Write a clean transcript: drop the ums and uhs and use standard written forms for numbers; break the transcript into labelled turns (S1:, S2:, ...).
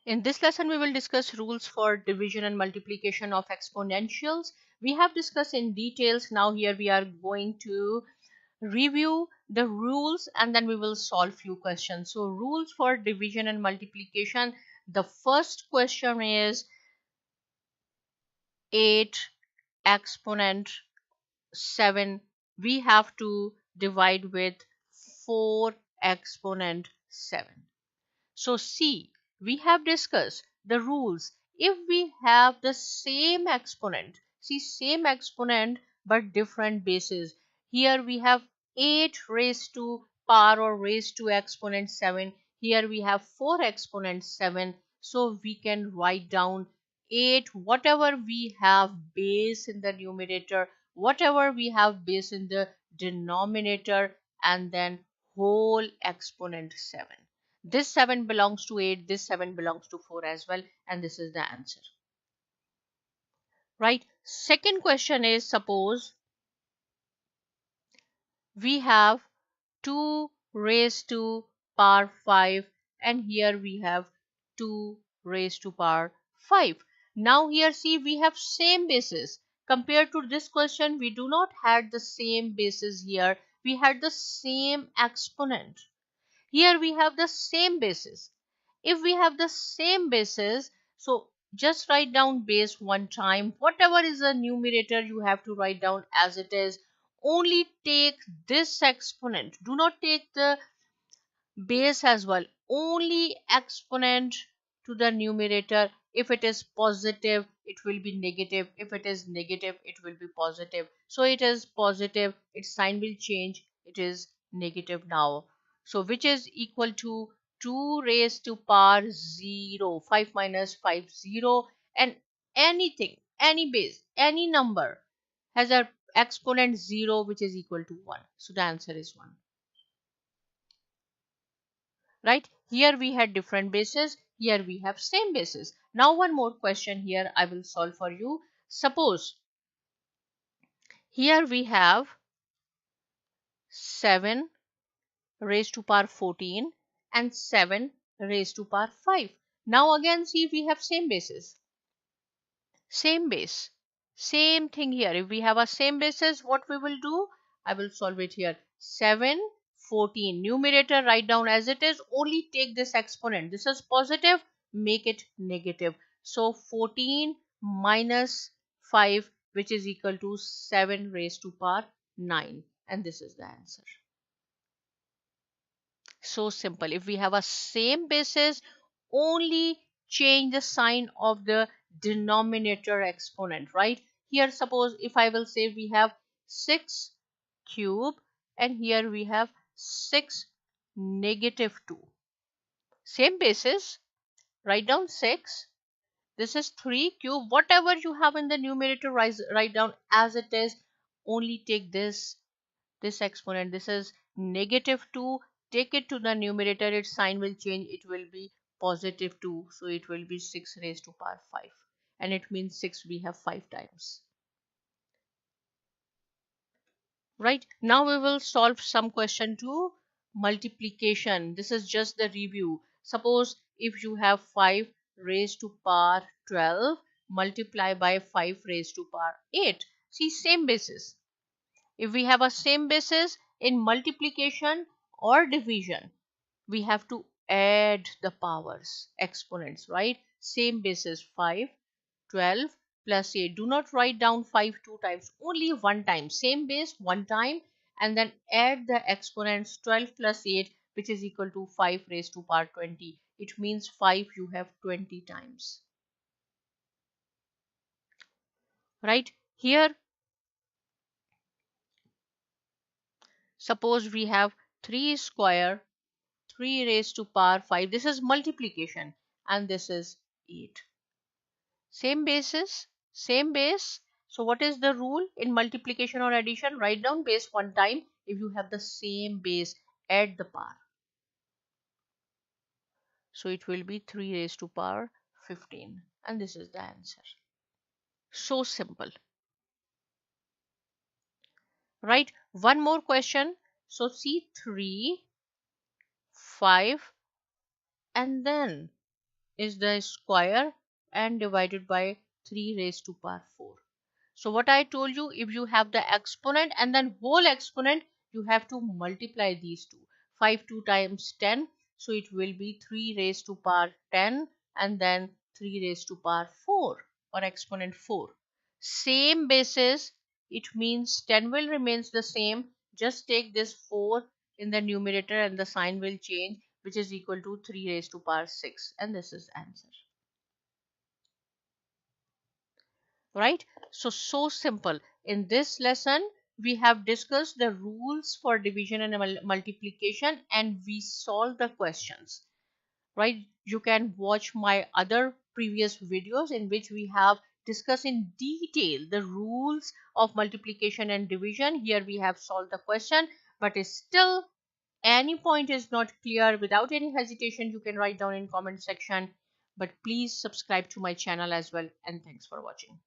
S1: In this lesson, we will discuss rules for division and multiplication of exponentials. We have discussed in details. Now here we are going to review the rules and then we will solve few questions. So rules for division and multiplication. The first question is 8 exponent 7. We have to divide with 4 exponent 7. So see, we have discussed the rules. If we have the same exponent, see same exponent but different bases. Here we have 8 raised to power or raised to exponent 7. Here we have 4 exponent 7. So we can write down 8 whatever we have base in the numerator, whatever we have base in the denominator, and then whole exponent 7. This 7 belongs to 8, this 7 belongs to 4 as well, and this is the answer. Right? Second question is, suppose we have 2 raised to power 5 and here we have 2 raised to power 5. Now here see we have same basis. Compared to this question, we do not had the same basis here. We had the same exponent. Here we have the same basis. If we have the same basis, so just write down base one time. Whatever is the numerator, you have to write down as it is. Only take this exponent. Do not take the base as well. Only exponent to the numerator. If it is positive, it will be negative. If it is negative, it will be positive. So it is positive, its sign will change, it is negative now. So which is equal to 2 raised to power 0, 5 minus 5, 0, and anything, any base, any number has a exponent 0 which is equal to 1. So the answer is 1. Right? Here we had different bases, here we have same bases. Now one more question here I will solve for you. Suppose here we have 7 raised to power 14 and 7 raised to power 5. Now again see we have same bases. Same base. Same thing here. If we have a same basis, what we will do? I will solve it here. 7, 14. Numerator write down as it is. Only take this exponent. This is positive. Make it negative. So 14 minus 5 which is equal to 7 raised to power 9. And this is the answer. So simple. If we have a same basis, only change the sign of the denominator exponent, right? Here suppose if I will say we have 6 cube and here we have 6 negative 2. Same basis, write down 6. This is 3 cube. Whatever you have in the numerator, write down as it is. Only take this exponent. This is negative 2. Take it to the numerator, its sign will change, it will be positive 2. So it will be 6 raised to power 5, and it means 6 we have 5 times. Right? Now we will solve some question to multiplication. This is just the review. Suppose if you have 5 raised to power 12 multiply by 5 raised to power 8. See same basis. If we have a same basis in multiplication or division, we have to add the powers, exponents, right? Same basis 5, 12 plus 8. Do not write down 5 two times, only one time. Same base one time and then add the exponents 12 plus 8 which is equal to 5 raised to power 20. It means 5 you have 20 times. Right? Here suppose we have 3 square 3 raised to power 5. This is multiplication and this is 8. Same basis, same base. So what is the rule in multiplication or addition? Write down base one time. If you have the same base, add the power. So it will be 3 raised to power 15. And this is the answer. So simple. Right? One more question. So see 3, 5 and then is the square and divided by 3 raised to power 4. So what I told you, if you have the exponent and then whole exponent, you have to multiply these two. 5 2 times 10, so it will be 3 raised to power 10 and then 3 raised to power 4 or exponent 4. Same basis, it means 10 will remains the same. Just take this 4 in the numerator and the sign will change, which is equal to 3 raised to power 6, and this is answer. Right? So simple. In this lesson, we have discussed the rules for division and multiplication, and we solve the questions. Right? You can watch my other previous videos in which we have discussed in detail the rules of multiplication and division. Here we have solved the question, but is still any point is not clear, without any hesitation you can write down in comment section. But please subscribe to my channel as well, and thanks for watching.